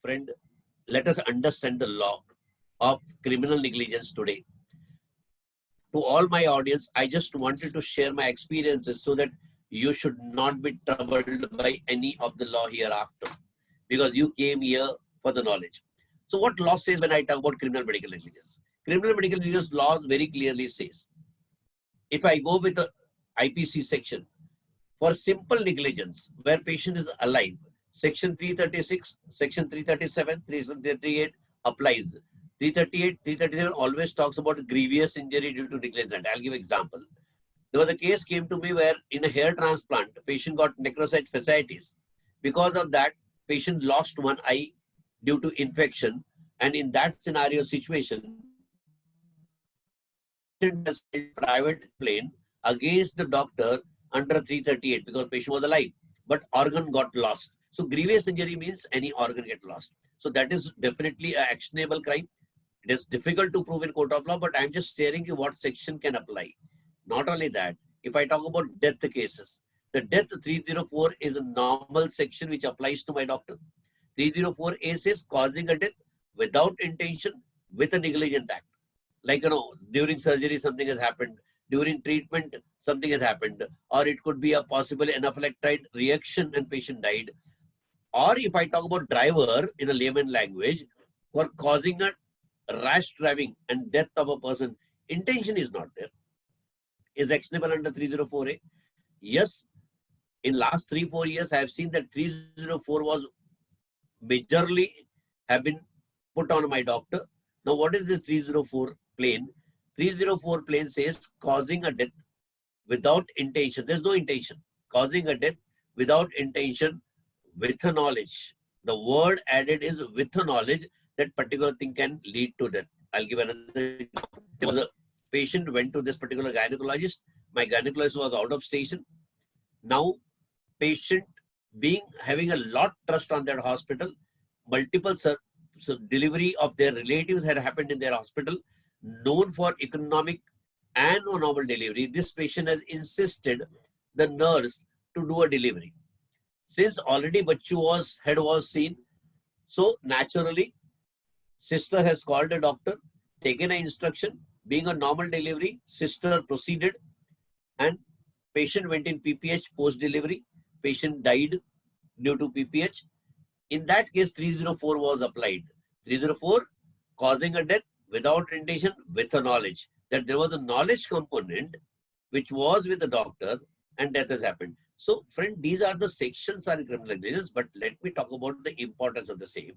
Friend, let us understand the law of criminal negligence today. To all my audience, I just wanted to share my experiences so that you should not be troubled by any of the law hereafter, because you came here for the knowledge. So what law says when I talk about criminal medical negligence? Criminal medical negligence law very clearly says, if I go with the IPC section, for simple negligence where patient is alive, section 336, section 337, 338 applies. 338, 337 always talks about grievous injury due to negligence. I'll give example. There was a case came to me where in a hair transplant, the patient got necrocyte fasciitis. Because of that, patient lost one eye due to infection. And in that scenario situation, patient has filed private complaint against the doctor under 338 because patient was alive, but organ got lost. So grievous injury means any organ get lost. So that is definitely an actionable crime. It is difficult to prove in court of law, but I'm just sharing you what section can apply. Not only that, if I talk about death cases, the death 304 is a normal section which applies to my doctor. 304A says causing a death without intention with a negligent act. Like, during surgery something has happened, during treatment something has happened, or it could be a possible anaphylactic reaction and patient died. Or if I talk about driver in a layman language, for causing a rash driving and death of a person, intention is not there. Is actionable under 304A? Yes. In last 3-4 years, I have seen that 304 was majorly have been put on my doctor. Now, what is this 304 plain? 304 plain says causing a death without intention. There's no intention. Causing a death without intention with a knowledge. The word added is with a knowledge that particular thing can lead to death. I'll give another example. There was a patient went to this particular gynecologist. My gynecologist was out of station. Now, patient having a lot trust on that hospital, multiple delivery of their relatives had happened in their hospital, known for economic and normal delivery. This patient has insisted the nurse to do a delivery. Since already head was seen, so naturally, sister has called a doctor, taken an instruction. Being a normal delivery, sister proceeded and patient went in PPH post-delivery. Patient died due to PPH. In that case, 304 was applied. 304, causing a death without intention with a knowledge. That there was a knowledge component which was with the doctor and death has happened. So, friend, these are the sections on criminal negligence, but let me talk about the importance of the same.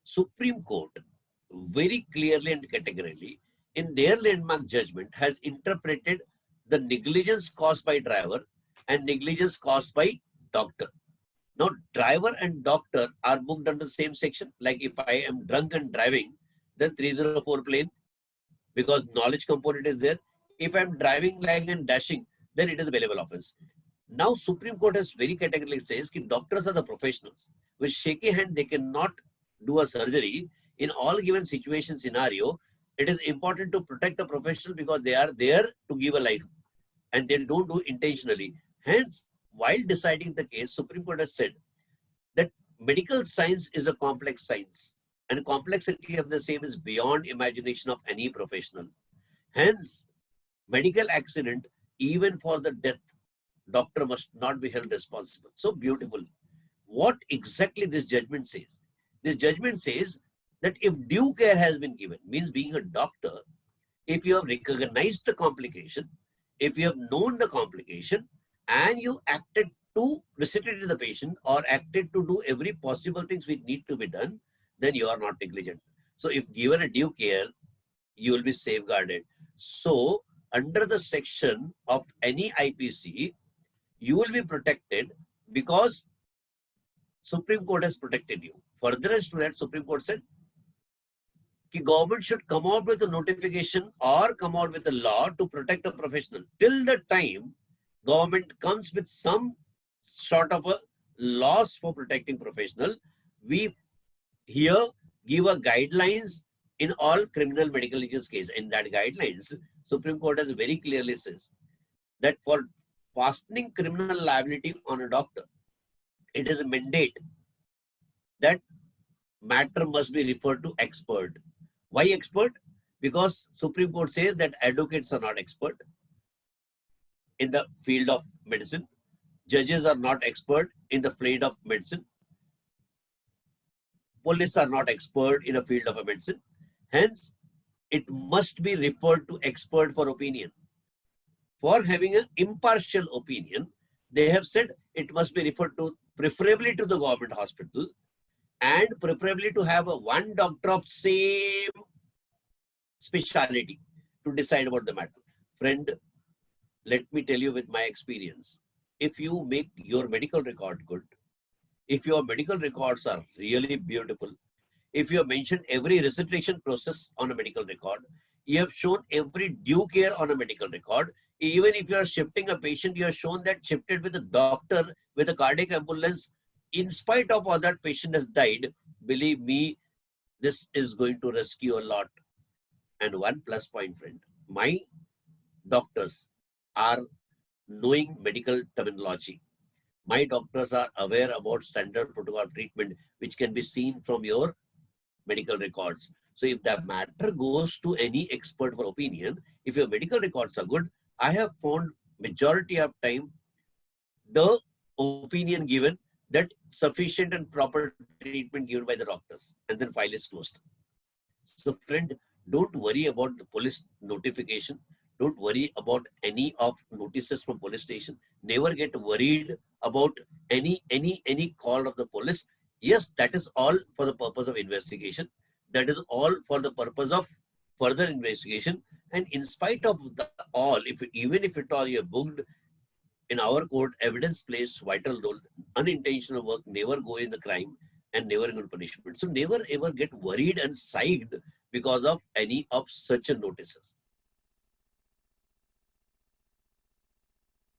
Supreme Court very clearly and categorically in their landmark judgment has interpreted the negligence caused by driver and negligence caused by doctor. Now, driver and doctor are booked under the same section. Like if I am drunk and driving, then 304 plain, because knowledge component is there. If I am driving, lagging and dashing, then it is a bailable offense. Now, Supreme Court has very categorically says that doctors are the professionals. With shaky hand, they cannot do a surgery. In all given situation scenario, it is important to protect the professional because they are there to give a life and they don't do intentionally. Hence, while deciding the case, Supreme Court has said that medical science is a complex science and complexity of the same is beyond imagination of any professional. Hence, medical accident, even for the death, doctor must not be held responsible. So beautiful. What exactly this judgment says? This judgment says that if due care has been given, means being a doctor, if you have recognized the complication, if you have known the complication, and you acted to resuscitate the patient or acted to do every possible things which need to be done, then you are not negligent. So if given a due care, you will be safeguarded. So under the section of any IPC, you will be protected because Supreme Court has protected you. Further as to that, Supreme Court said that government should come out with a notification or come out with a law to protect the professional. Till the time government comes with some sort of a laws for protecting professional, we here give a guidelines in all criminal medical negligence case. In that guidelines, Supreme Court has very clearly says that for fastening criminal liability on a doctor, it is a mandate that matter must be referred to expert. Why expert? Because Supreme Court says that advocates are not expert in the field of medicine. Judges are not expert in the field of medicine. Police are not expert in a field of medicine. Hence, it must be referred to expert for opinion. For having an impartial opinion, they have said it must be referred to preferably to the government hospital and preferably to have a one doctor of same speciality to decide about the matter. Friend, let me tell you with my experience, if you make your medical record good, if your medical records are really beautiful, if you have mentioned every recitation process on a medical record, you have shown every due care on a medical record, even if you are shifting a patient, you have shown that shifted with a doctor, with a cardiac ambulance, in spite of all that patient has died, believe me, this is going to rescue a lot. And one plus point, friend, my doctors are knowing medical terminology. My doctors are aware about standard protocol of treatment, which can be seen from your medical records. So if the matter goes to any expert for opinion, if your medical records are good, I have found majority of time the opinion given that sufficient and proper treatment given by the doctors, and then file is closed. So friend, don't worry about the police notification. Don't worry about any of notices from police station. Never get worried about any call of the police. Yes, that is all for the purpose of investigation. That is all for the purpose of further investigation. And in spite of all, even if at all you are booked, in our court, evidence plays vital role. Unintentional work never go in the crime and never go in punishment. So never ever get worried and psyched because of any of such notices.